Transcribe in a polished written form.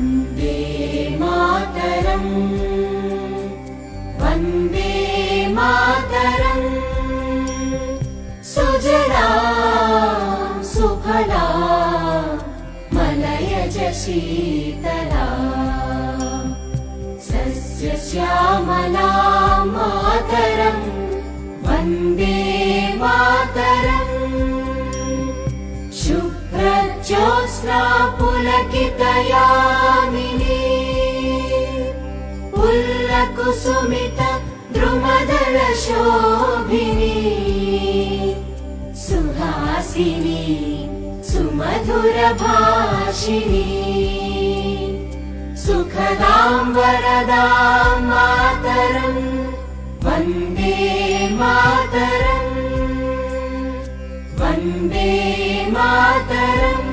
वन्दे मातरम् वन्दे मातरम् सुजलां सुफलां मलयज शीतलां सस्यश्यामलां मातरम् वन्दे मातरम् शुभ्रज्योत्स्ना पुलकितयामिनी पुल्लकुसुमित द्रुमदलशोभिनी सुहासिनी सुमधुरभाषिणी सुखदां वरदां मातरम् वन्दे मातरम् वन्दे मातरम्।